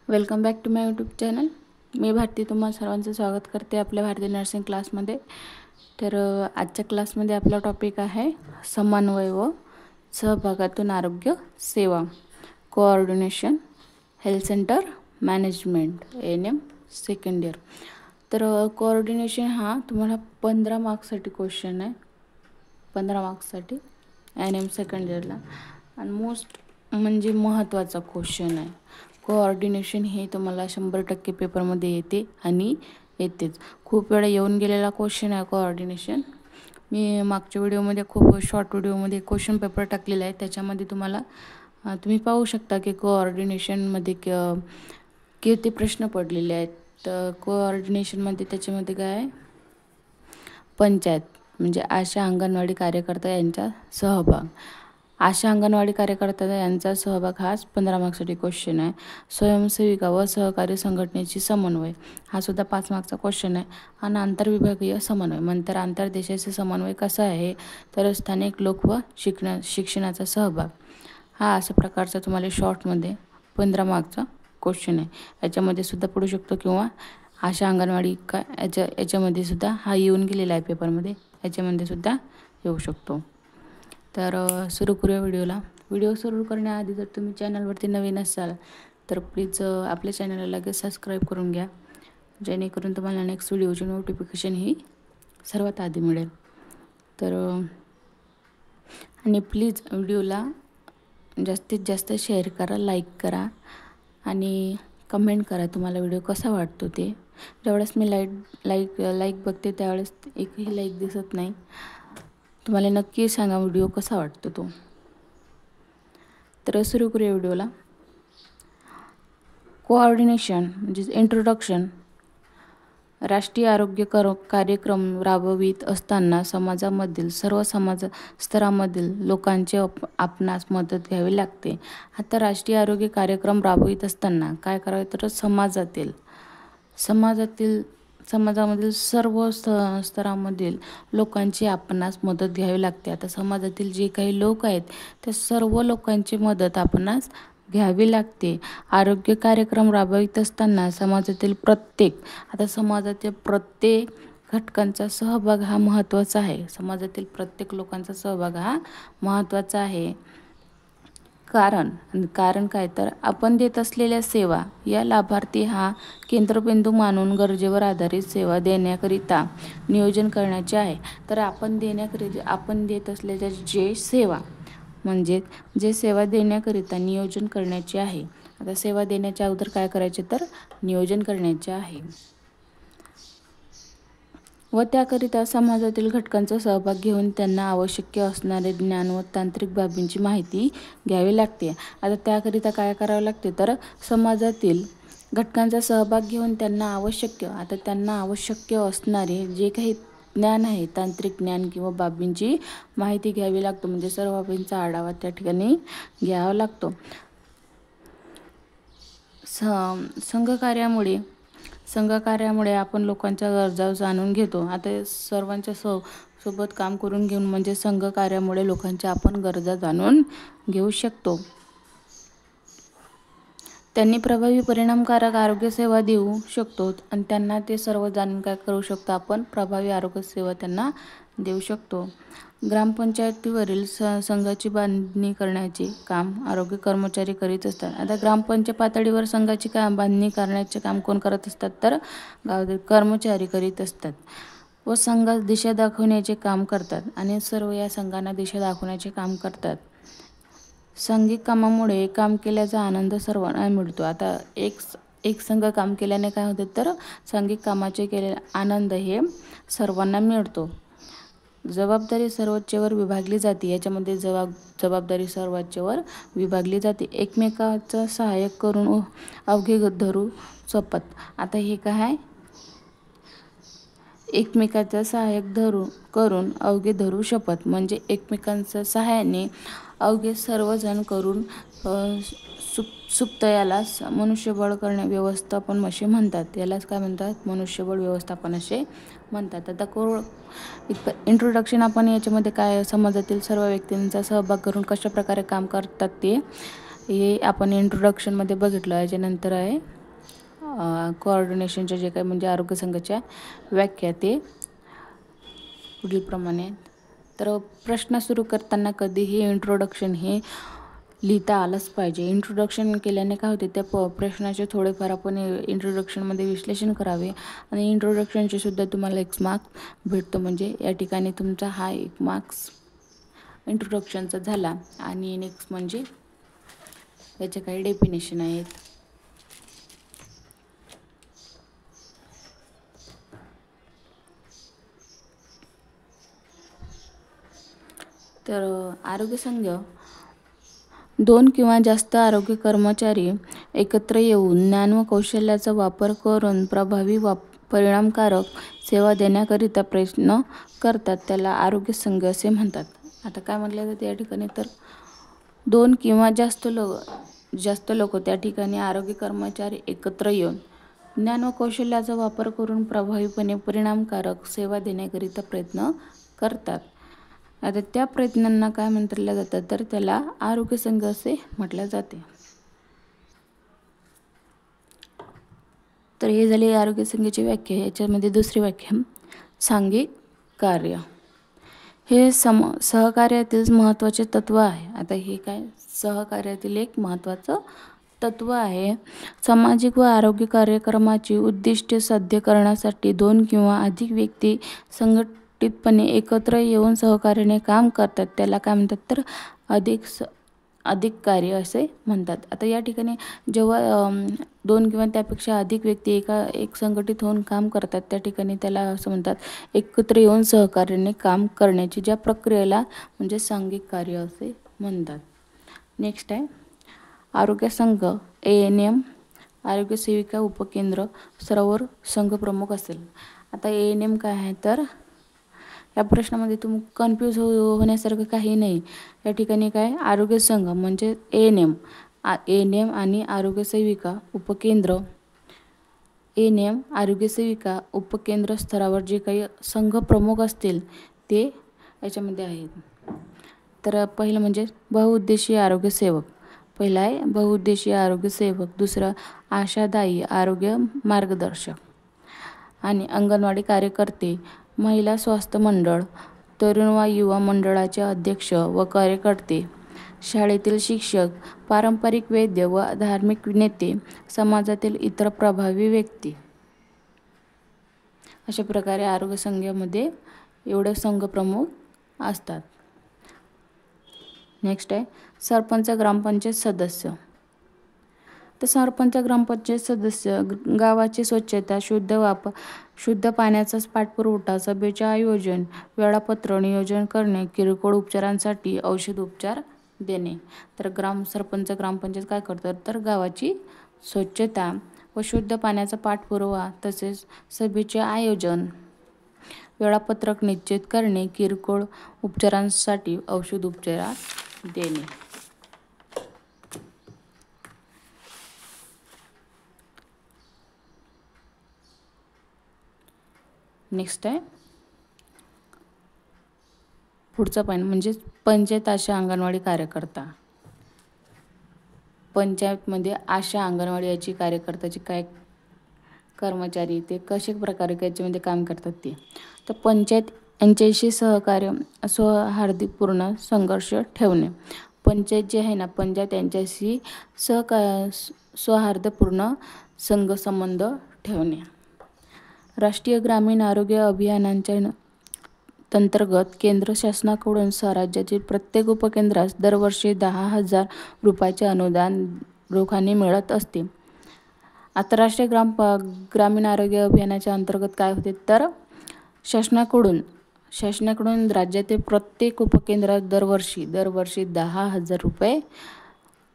Welcome back to my YouTube channel. मी भारती तुम्हा सर्वांचं स्वागत करते आपल्या भारतीय नर्सिंग क्लासमध्ये। तर आजच्या क्लासमध्ये आपला टॉपिक आहे समन्वय व सहभागातून आरोग्य सेवा, coordination, health centre management, ANM second year. तर कोऑर्डिनेशन हा तुम्हाला 15 मार्क्ससाठी क्वेश्चन आहे, 15 मार्क्ससाठी एएनएम सेकंड इयरला, आणि मोस्ट म्हणजे महत्त्वाचा क्वेश्चन आहे। कोऑर्डिनेशन हे तुम्हाला 100% पेपरमध्ये येते आणि येतेच। खूप वेळा येऊन गेलेला क्वेश्चन आहे कोऑर्डिनेशन। मी मागच्या व्हिडिओमध्ये खूप शॉर्ट व्हिडिओमध्ये क्वेश्चन पेपर टाकलेला आहे, त्याच्यामध्ये तुम्ही पाहू शकता की कोऑर्डिनेशनमध्ये किती प्रश्न पडलेले आहेत। तर कोऑर्डिनेशनमध्ये त्याच्यामध्ये काय आहे, पंचायत म्हणजे आशा अंगणवाडी कार्यकर्ता यांचा सहभाग। आशा अंगणवाडी कार्यकर्ता यांचा सहभाग हाच 15 मार्क्ससाठी क्वेश्चन आहे। स्वयंसेविका व सहकारी संघटनेची समन्वय हा सुद्धा 5 मार्क्सचा क्वेश्चन आहे। आणि आंतरविभागीय समन्वय नंतर आंतरदेशाचे समन्वय कसा आहे, तर स्थानिक लोक व शिक्षणाचा सहभाग हा अशा प्रकारचा तुम्हाला शॉर्टमध्ये 15 मार्क्सचा क्वेश्चन आहे। याच्यामध्ये सुद्धा पडू शकतो किंवा आशा अंगणवाडी याच्यामध्ये सुद्धा हा येऊन गेलेला आहे पेपरमध्ये, याच्यामध्ये सुद्धा येऊ शकतो। तर सुरू करूया व्हिडिओला। व्हिडिओ सुरू करण्याआधी जर तुम्ही चॅनलवरती नवीन असाल तर प्लीज आपल्या चॅनलला लगेच सबस्क्राईब करून घ्या, जेणेकरून तुम्हाला नेक्स्ट व्हिडिओची नोटिफिकेशन ही सर्वात आधी मिळेल। तर आणि प्लीज व्हिडिओला जास्तीत जास्त शेअर करा, लाईक करा आणि कमेंट करा तुम्हाला व्हिडिओ कसा वाटतो ते। ज्यावेळेस मी लाईक बघते त्यावेळेस एकही लाईक दिसत नाही, तुम्हाला नक्की सांगा व्हिडिओ कसा वाटतो तो। तर सुरू करूया व्हिडिओला। कोऑर्डिनेशन म्हणजे इंट्रोडक्शन। राष्ट्रीय आरोग्य कार्यक्रम राबवित असताना समाजामधील सर्व समाज स्तरामधील लोकांचे आपणास मदत घ्यावी लागते। आता राष्ट्रीय आरोग्य कार्यक्रम राबवित असताना काय करावे, तर समाजामधील सर्व स्तरामधील लोकांची आपणास मदत घ्यावी लागते। आता समाजातील जे काही लोक आहेत त्या सर्व लोकांची मदत आपणास घ्यावी लागते। आरोग्य कार्यक्रम राबवित असताना समाजातील प्रत्येक घटकांचा सहभाग हा महत्त्वाचा आहे। समाजातील प्रत्येक लोकांचा सहभाग हा महत्त्वाचा आहे। कारण काय, तर आपण देत असलेल्या सेवा या लाभार्थी हा केंद्रबिंदू मानून गरजेवर आधारित सेवा देण्याकरिता नियोजन करण्याचे आहे। तर आपण देत असलेल्या जे सेवा देण्याकरिता नियोजन करण्याचे आहे। आता सेवा देण्याच्या अगोदर काय करायचे, तर नियोजन करण्याचे आहे व त्याकरिता समाजातील घटकांचा सहभाग घेऊन त्यांना आवश्यक असणारे ज्ञान व तांत्रिक बाबींची माहिती घ्यावी लागते। आता त्याकरिता काय करावे लागते, तर समाजातील घटकांचा सहभाग घेऊन त्यांना आवश्यक असणारे जे काही ज्ञान आहे, तांत्रिक ज्ञान किंवा बाबींची माहिती घ्यावी लागतो, म्हणजे सर्व बाबींचा आढावा त्या ठिकाणी घ्यावा लागतो। संघकार्यामुळे आपण लोकांच्या गरजा जाणून घेतो। आता सर्वांच्या सोबत काम करून घेऊन म्हणजे संघकार्यामुळे लोकांच्या आपण गरजा जाणून घेऊ शकतो। त्यांनी प्रभावी परिणामकारक आरोग्य सेवा देऊ शकतो आणि त्यांना ते सर्व जाणून काय करू शकतो, आपण प्रभावी आरोग्य सेवा त्यांना देऊ शकतो। ग्रामपंचायतीवरील संघाची बांधणी करण्याचे काम आरोग्य कर्मचारी करीत असतात। आता ग्रामपंचायत पातळीवर संघाची बांधणी करण्याचे काम कोण करत असतात, तर गावातील कर्मचारी करीत असतात व संघास दिशा दाखवण्याचे काम करतात आणि सर्व या संघांना दिशा दाखवण्याचे काम करतात। सांघिक कामामुळे काम केल्याचा आनंद सर्वांना मिळतो। आता एक संघ काम केल्याने काय होते, तर सांघिक कामाचे केलेले आनंद हे सर्वांना मिळतो। जबाबदारी सर्वोच्चवर विभागली जाते। याच्यामध्ये जबाबदारी सर्वोच्चवर विभागली जाते। एकमेकांचं सहाय्य करून अवघे धरू शपथ। आता हे काय आहे, एकमेकांचं सहाय्य करून अवघे धरू शपथ म्हणजे एकमेकांच्या सहाय्याने अवघे सर्वजण करून सुप्त याला मनुष्यबळ व्यवस्थापन असे म्हणतात। यालाच काय म्हणतात, मनुष्यबळ व्यवस्थापन असे म्हणतात। आता इंट्रोडक्शन आपण याच्यामध्ये काय समाजातील सर्व व्यक्तींचा सहभाग करून कशा प्रकारे काम करतात ते हे आपण इंट्रोडक्शनमध्ये बघितलं। याच्यानंतर आहे कोऑर्डिनेशनच्या जे काही म्हणजे आरोग्य संघाच्या व्याख्या ते पुढीलप्रमाणे आहेत. तर प्रश्न सुरू करताना कधीही इंट्रोडक्शन हे लिहिता आलंच पाहिजे. इंट्रोडक्शन केल्याने काय होते, त्या प्रश्नाचे थोडेफार आपण इंट्रोडक्शनमध्ये विश्लेषण करावे आणि इंट्रोडक्शनचे सुद्धा तुम्हाला 1 मार्क भेटतो. म्हणजे या ठिकाणी तुमचा हा 1 मार्क्स इंट्रोडक्शनचा झाला. आणि नेक्स्ट म्हणजे याचे काही डेफिनेशन आहेत. तर आरोग्य संघ 2 किंवा जास्त आरोग्य कर्मचारी एकत्र येऊन ज्ञान व कौशल्याचा वापर करून प्रभावी परिणामकारक सेवा देण्याकरिता प्रयत्न करतात, त्याला आरोग्य संघ असे म्हणतात. आता काय म्हटलं जातं या ठिकाणी, तर 2 किंवा जास्त लोक त्या ठिकाणी आरोग्य कर्मचारी एकत्र येऊन ज्ञान व कौशल्याचा वापर करून प्रभावीपणे परिणामकारक सेवा देण्याकरिता प्रयत्न करतात. आता त्या प्रयत्नांना काय म्हटलं जातं, तर त्याला आरोग्य संघ असे म्हटले जाते. तर हे झाले आरोग्य संघाची व्याख्या. याच्यामध्ये दुसरी व्याख्या सांघिक कार्य. हे सहकार्यातील महत्त्वाचे तत्व आहे. आता हे काय, सहकार्यातील एक महत्त्वाचं तत्व आहे. सामाजिक व आरोग्य कार्यक्रमाची उद्दिष्टे साध्य करण्यासाठी 2 किंवा अधिक व्यक्ती संघटितपणे एकत्र येऊन सहकार्याने काम करतात, त्याला काय म्हणतात, तर अधिक कार्य असे म्हणतात. आता या ठिकाणी जेव्हा 2 किंवा त्यापेक्षा अधिक व्यक्ती एक संघटित होऊन काम करतात, त्या ठिकाणी त्याला असं म्हणतात, एकत्र येऊन सहकार्याने काम करण्याची ज्या प्रक्रियेला म्हणजे सांघिक कार्य असे म्हणतात. नेक्स्ट आहे आरोग्य संघ. ANM आरोग्य सेविका उपकेंद्र स्तरावर संघ प्रमुख असेल. आता ANM काय आहे, तर या प्रश्नामध्ये तुम्ही कन्फ्यूज होण्यासारखं काही नाही. या ठिकाणी काय, आरोग्य संघ म्हणजे ANM आणि आरोग्य सेविका उपकेंद्र. ANM आरोग्य सेविका उपकेंद्र स्तरावर जे काही संघ प्रमुख असतील ते याच्यामध्ये आहेत. तर पहिलं म्हणजे बहुउद्देशीय आरोग्य सेवक. पहिला आहे बहुउद्देशीय आरोग्य सेवक. दुसरं आशादायी आरोग्य मार्गदर्शक आणि अंगणवाडी कार्यकर्ते, महिला स्वास्थ्य मंडळ, तरुण व युवा मंडळाचे अध्यक्ष व कार्यकर्ते, शाळेतील शिक्षक, पारंपरिक वैद्य व धार्मिक नेते, समाजातील इतर प्रभावी व्यक्ती. अशा प्रकारे आरोग्य संघामध्ये एवढे संघ प्रमुख असतात. नेक्स्ट आहे सरपंच ग्रामपंचायत सदस्य. तर सरपंच ग्रामपंचायत सदस्य गावाची स्वच्छता, शुद्ध पाण्याचा पाठपुरवठा, सभेचे आयोजन, वेळापत्रक नियोजन करणे, किरकोळ उपचारांसाठी औषध उपचार देणे. तर सरपंच ग्रामपंचायत काय करतात, तर गावाची स्वच्छता व शुद्ध पाण्याचा पाठपुरावा, तसेच सभेचे आयोजन, वेळापत्रक निश्चित करणे, किरकोळ उपचारांसाठी औषध उपचार देणे. नेक्स्ट आहे पुढचा पॉईंट म्हणजे पंचायत आशा अंगणवाडी कार्यकर्ता. पंचायतमध्ये आशा अंगणवाडी याची कार्यकर्त्याची काय कर्मचारी ते कशा प्रकारे याच्यामध्ये काम करतात ते. तर पंचायत यांच्याशी सहकार्य सौहार्दपूर्ण संघर्ष ठेवणे. पंचायत जे आहे ना, पंचायत यांच्याशी सौहार्दपूर्ण संघसंबंध ठेवणे. राष्ट्रीय ग्रामीण आरोग्य अभियानांच्या अंतर्गत केंद्र शासनाकडून राज्यातील प्रत्येक उपकेंद्रास दरवर्षी 10,000 रुपयाचे अनुदान रोखाने मिळत असते. आता राष्ट्रीय ग्रामीण आरोग्य अभियानाच्या अंतर्गत काय होते, तर शासनाकडून राज्यातील प्रत्येक उपकेंद्रात दरवर्षी 10,000 रुपये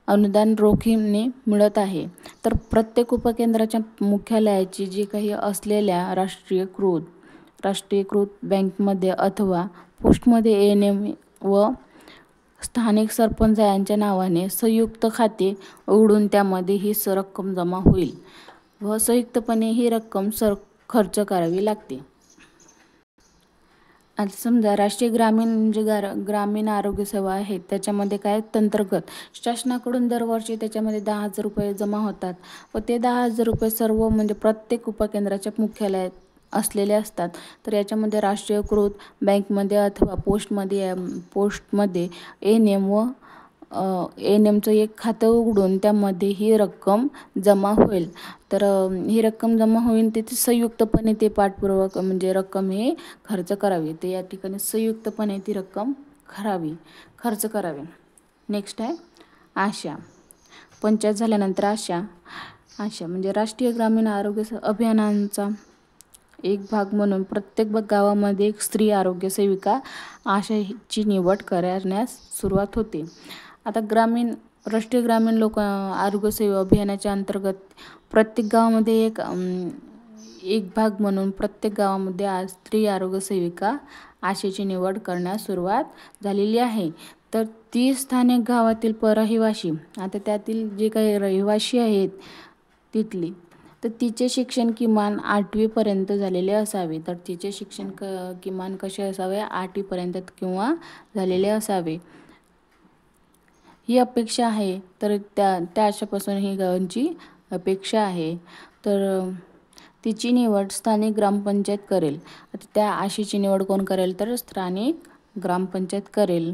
अनुदान रोखीने मिळत आहे. तर प्रत्येक उपकेंद्राच्या मुख्यालयाची जी काही असलेल्या राष्ट्रीयकृत बँकमध्ये अथवा पोस्टमध्ये ANM व स्थानिक सरपंच यांच्या नावाने संयुक्त खाते उघडून त्यामध्ये ही रक्कम जमा होईल व संयुक्तपणे ही रक्कम खर्च करावी लागते. आता समजा राष्ट्रीय ग्रामीण जे ग्रामीण आरोग्य सेवा आहे त्याच्यामध्ये काय अंतर्गत शासनाकडून दरवर्षी त्याच्यामध्ये 10,000 रुपये जमा होतात व ते 10,000 रुपये सर्व म्हणजे प्रत्येक उपकेंद्राच्या मुख्यालयात असलेले असतात. तर याच्यामध्ये राष्ट्रीयकृत बँकमध्ये अथवा पोस्टमध्ये एन.एम. व एन.एमचं एक खातं उघडून त्यामध्ये ही रक्कम जमा होईल. तर ही रक्कम जमा होईल तिथे संयुक्तपणे ते पाठपुरावा म्हणजे रक्कम हे खर्च करावी. ते या ठिकाणी संयुक्तपणे ती रक्कम खर्च करावी. नेक्स्ट आहे आशा. पंचायत झाल्यानंतर आशा म्हणजे राष्ट्रीय ग्रामीण आरोग्य अभियानांचा एक भाग म्हणून प्रत्येक गावामध्ये एक स्त्री आरोग्य सेविका आशाची निवड करण्यास सुरुवात होते. आता राष्ट्रीय ग्रामीण लोक आरोग्य सेवा अभियानाच्या अंतर्गत प्रत्येक गावामध्ये एक भाग म्हणून प्रत्येक गावामध्ये स्त्री आरोग्य सेविका आशेची निवड करण्यास सुरुवात झालेली आहे. तर 30 स्थानिक गावातील रहिवासी, आता त्यातील जे काही रहिवासी आहेत तिथली, तर तिचे शिक्षण किमान 8वी पर्यंत झालेले असावे. तर तिचे शिक्षण किमान कसे असावे, 8वी पर्यंत किंवा झालेले असावे ही अपेक्षा आहे. तर त्या अशापासून ही गावांची अपेक्षा आहे. तर तिची निवड स्थानिक ग्रामपंचायत करेल. आता त्या आशेची निवड कोण करेल, तर स्थानिक ग्रामपंचायत करेल.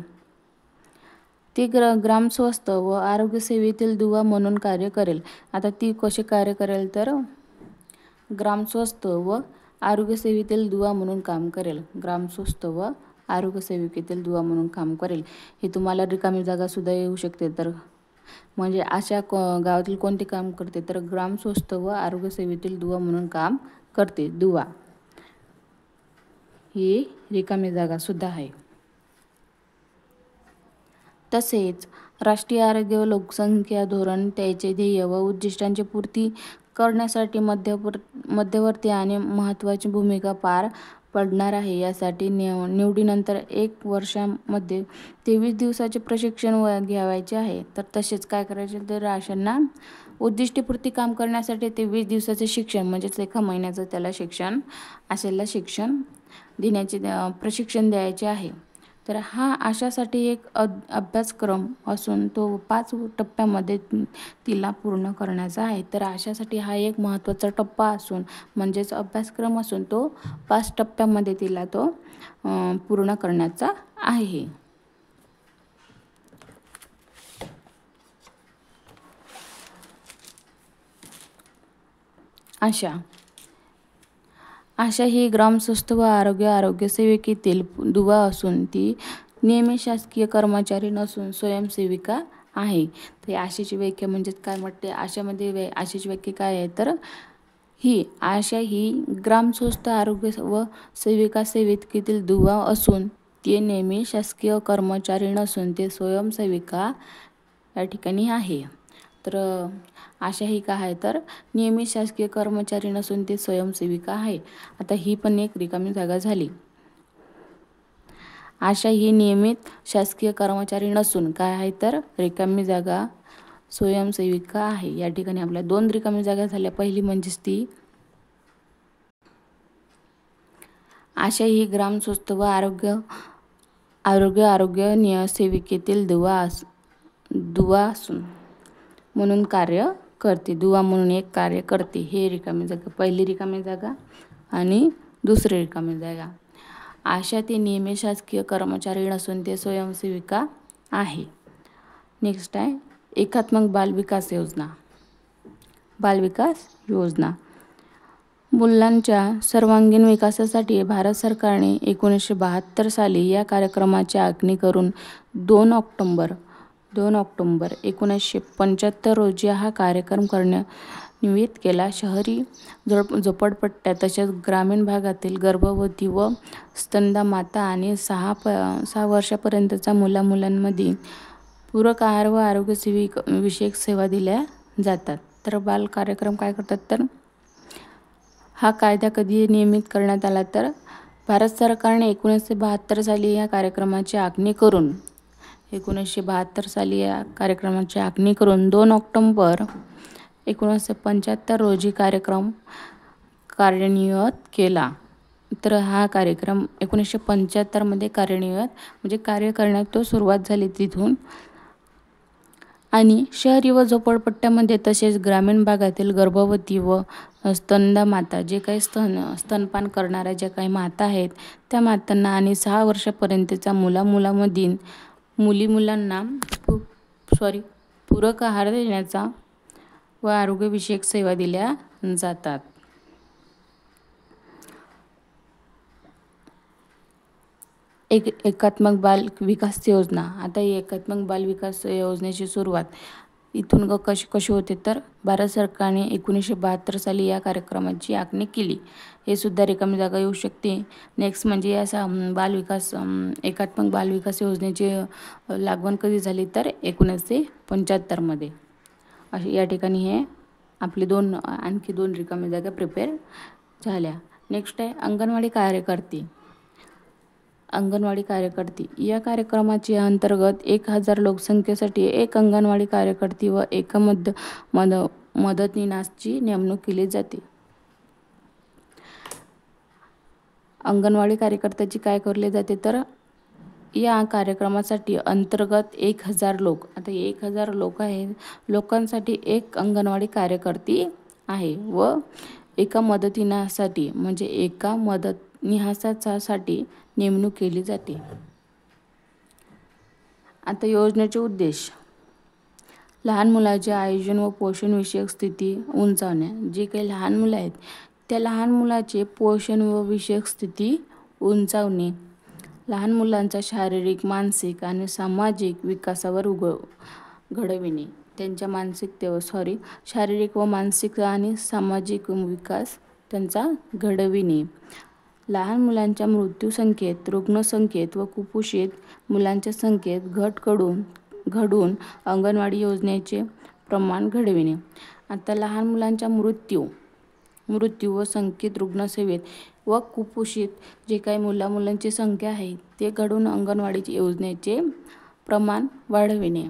ती ग्रामस्वस्थ व आरोग्य सेवेतील दुवा म्हणून कार्य करेल. आता ती कसे कार्य करेल, तर ग्रामस्वस्थ व आरोग्य सेवेतील दुवा म्हणून काम करेल. ग्रामस्वस्थ व आरोग्य सेविकेतील दुवा म्हणून काम करेल. हे तुम्हाला रिकामी जागा सुद्धा येऊ शकते. तर म्हणजे अशा गावातील कोणते काम करते, तर ग्रामस्वस्थ व आरोग्य सेवेतील दुवा म्हणून काम करते. दुवा ही रिकामी जागा सुद्धा आहे. तसेच राष्ट्रीय आरोग्य व लोकसंख्या धोरण त्याचे ध्येय व उद्दिष्टांची पूर्ती करण्यासाठी मध्यवर्ती आणि महत्त्वाची भूमिका पार पडणार आहे. यासाठी निवडीनंतर 1 वर्षामध्ये 23 दिवसाचे प्रशिक्षण घ्यावायचे आहे. तर तसेच काय करायचे, तर आशांना उद्दिष्टपूर्ती काम करण्यासाठी 23 दिवसाचे शिक्षण म्हणजेच 1 महिन्याचं त्याला आशाला शिक्षण देण्याचे प्रशिक्षण द्यायचे आहे. तर हा आशासाठी एक अभ्यासक्रम असून तो 5 टप्प्यामध्ये तिला पूर्ण करण्याचा आहे. तर आशासाठी हा एक महत्त्वाचा टप्पा असून म्हणजेच अभ्यासक्रम असून तो 5 टप्प्यामध्ये तिला तो पूर्ण करण्याचा आहे. आशा ही ग्रामस्वस्थ व आरोग्य सेविकेतील दुवा असून ती नियमित शासकीय कर्मचारी नसून स्वयंसेविका आहे. तर आशेची व्याख्या म्हणजेच काय म्हटते, आशामध्ये आशेची व्याख्या काय आहे, तर आशा ही ग्रामस्वस्थ आरोग्य व सेविका सेविकेतील दुवा असून ती नेहमी शासकीय कर्मचारी नसून ते स्वयंसेविका या ठिकाणी आहे. तर आशा ही काय आहे, तर नियमित शासकीय कर्मचारी नसून ते स्वयंसेविका आहे. आता ही पण एक रिकामी जागा झाली. आशा ही नियमित शासकीय कर्मचारी नसून काय आहे, तर रिकामी जागा स्वयंसेविका आहे. या ठिकाणी आपल्या 2 रिकामी जागा झाल्या. पहिली म्हणजेच ती आशा ही ग्रामस्वस्थ व आरोग्य सेविकेतील दुवा असून म्हणून कार्य करते. दुवा म्हणून एक कार्य करते. हे रिकामी जागा, पहिली रिकामी जागा आणि दुसरी रिकामी जागा. आशा ती नियमित शासकीय कर्मचारी नसून ते स्वयंसेविका आहे. नेक्स्ट आहे एकात्मक बालविकास योजना. मुलांच्या सर्वांगीण विकासासाठी भारत सरकारने 1972 साली या कार्यक्रमाची आखणी करून 2 ऑक्टोबर 1975 रोजी हा कार्यक्रम कार्यान्वित केला. शहरी झोपडपट्ट्या तसेच ग्रामीण भागातील गर्भवती व स्तनदा माता आणि 6 वर्षापर्यंतच्या मुलांमध्ये पूरक आहार व आरोग्य विषयक सेवा दिल्या जातात. तर बाल कार्यक्रम काय करतात, तर हा कायदा कधी नियमित करण्यात आला, तर भारत सरकारने 1972 साली या कार्यक्रमाची आखणी करून 2 ऑक्टोबर 1975 रोजी कार्यक्रम कार्यान्वित केला. तर हा कार्यक्रम 1975 कार्यान्वित म्हणजे कार्य करण्यात तो सुरुवात झाली तिथून. आणि शहरी व झोपडपट्ट्यामध्ये तसेच ग्रामीण भागातील गर्भवती व स्तनदा माता जे काही स्तनपान करणाऱ्या ज्या काही माता आहेत त्या मातांना आणि 6 वर्षापर्यंतच्या मुलांना पूरक आहार देण्याचा व आरोग्यविषयक सेवा दिल्या जातात. एकात्मक बाल विकास योजना. आता ही एकात्मक बाल विकास योजनेची सुरुवात इथून कशी होते तर भारत सरकारने 1972 साली या कार्यक्रमाची आखणी केली. हे सुद्धा रिकामी जागा येऊ शकते. नेक्स्ट म्हणजे या एकात्मक बाल विकास योजनेची लागवण कधी झाली तर 1975 अशी या ठिकाणी हे आपले आणखी दोन रिकामी जागा प्रिपेअर झाल्या. नेक्स्ट आहे अंगणवाडी कार्यकर्ती. या कार्यक्रमाची अंतर्गत 1000 लोकसंख्येसाठी एक अंगणवाडी कार्यकर्ती व एका मदतनीसची नेमणूक केली जाते. अंगणवाडी कार्यकर्त्याची काय करले जाते तर या कार्यक्रमासाठी अंतर्गत 1000 लोक. आता 1000 लोक आहेत. लोकांसाठी एक अंगणवाडी कार्यकर्ती आहे व एका मदतनीसाठी म्हणजे एका मदतनीसासाठी नेमणूक केली जाते. आता योजनेचे उद्देश लहान मुलाचे आयोजन व पोषण विषयक स्थिती उंचावणे. जे काही लहान मुलं आहेत त्या लहान मुलाचे पोषण व विषयक स्थिती उंचावणे. लहान मुलांचा शारीरिक, मानसिक आणि सामाजिक विकासावर घडविणे. त्यांच्या शारीरिक व मानसिक आणि सामाजिक विकास त्यांचा घडविणे. लहान मुलांच्या मृत्यूसंख्येत, रुग्णसंख्येत व कुपोषित मुलांच्या संख्येत घट घडून अंगणवाडी योजनेचे प्रमाण घडविणे. आता लहान मुलांच्या मृत्यू व संख्येत, रुग्णसेवेत व कुपोषित जे काही मुलांची संख्या आहे ते घडून अंगणवाडी योजनेचे प्रमाण वाढविणे.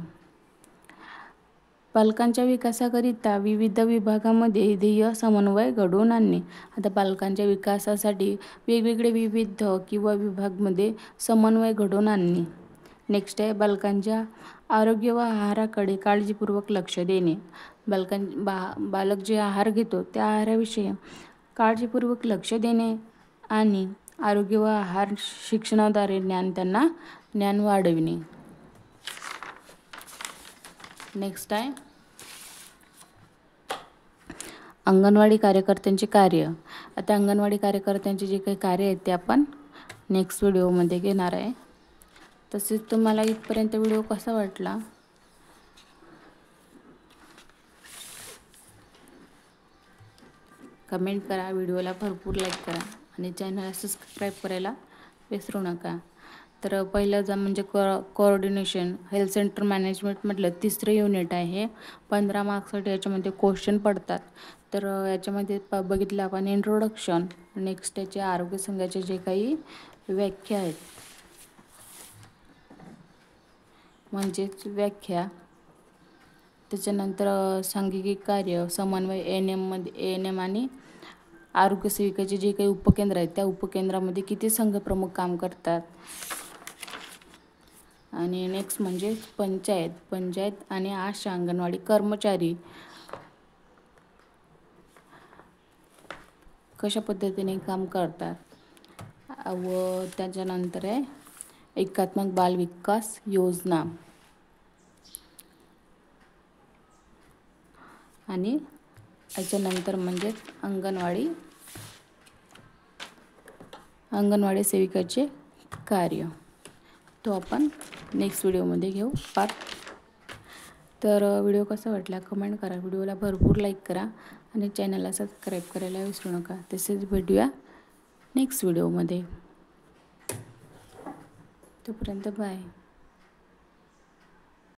बालकांच्या विकासाकरिता विविध विभागामध्ये ध्येय समन्वय घडवून आणणे. आता बालकांच्या विकासासाठी वेगवेगळे विविध किंवा विभागामध्ये समन्वय घडवून आणणे. नेक्स्ट आहे बालकांच्या आरोग्य व आहाराकडे काळजीपूर्वक लक्ष देणे. बालक जे आहार घेतो त्या आहाराविषयी काळजीपूर्वक लक्ष देणे आणि आरोग्य व आहार शिक्षणाद्वारे ज्ञान वाढविणे. नेक्स्ट आहे अंगणवाडी कार्यकर्त्यांचे कार्य. आता अंगणवाडी कार्यकर्त्यांचे जे काही कार्य आहेत ते आपण नेक्स्ट व्हिडिओमध्ये घेणार आहे. तसेच तुम्हाला इथपर्यंत व्हिडिओ कसा वाटला कमेंट करा, व्हिडिओला भरपूर लाईक करा आणि चॅनलला सबस्क्राईब करायला विसरू नका. तर पहिलं म्हणजे कोऑर्डिनेशन हेल्थ सेंटर मॅनेजमेंट म्हटलं 3रं युनिट आहे. 15 मार्क्ससाठी याच्यामध्ये क्वेश्चन पडतात. तर याच्यामध्ये बघितलं आपण इंट्रोडक्शन. नेक्स्ट याचे आरोग्य संघाचे जे काही व्याख्या आहेत म्हणजेच व्याख्या. त्याच्यानंतर सांघिक कार्य, समन्वय, ANM आणि आरोग्य सेविकाचे जे काही उपकेंद्र आहेत त्या उपकेंद्रामध्ये किती संघप्रमुख काम करतात. आणि नेक्स्ट म्हणजे पंचायत आणि आशा अंगणवाडी कर्मचारी कशा पद्धतीने काम करतात. व त्याच्यानंतर आहे एकात्मक बाल विकास योजना आणि याच्यानंतर म्हणजे अंगणवाडी सेविकाचे कार्य. तो आपण नेक्स्ट व्हिडिओमध्ये घेऊ पार्ट. तर व्हिडिओ कसा वाटला कमेंट करा, व्हिडिओला भरपूर लाईक करा आणि चॅनलला सबस्क्राईब करायला विसरू नका. तसेच भेटूया नेक्स्ट व्हिडिओमध्ये. तोपर्यंत बाय.